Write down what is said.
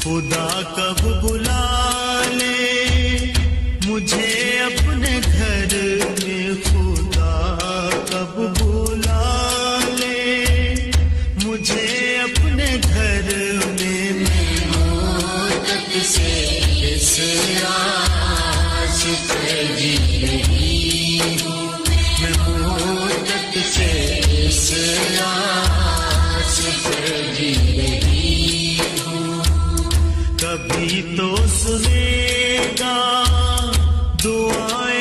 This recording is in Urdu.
خدا کب بلا لے مجھے اپنے گھر میں، خدا کب بلا لے مجھے اپنے گھر میں، میں مدت سے اس آس پہ جی رہی ہوں، میں مدت سے اس آس پہ جی رہی ہوں، کبھی تو سنے گا دعائیں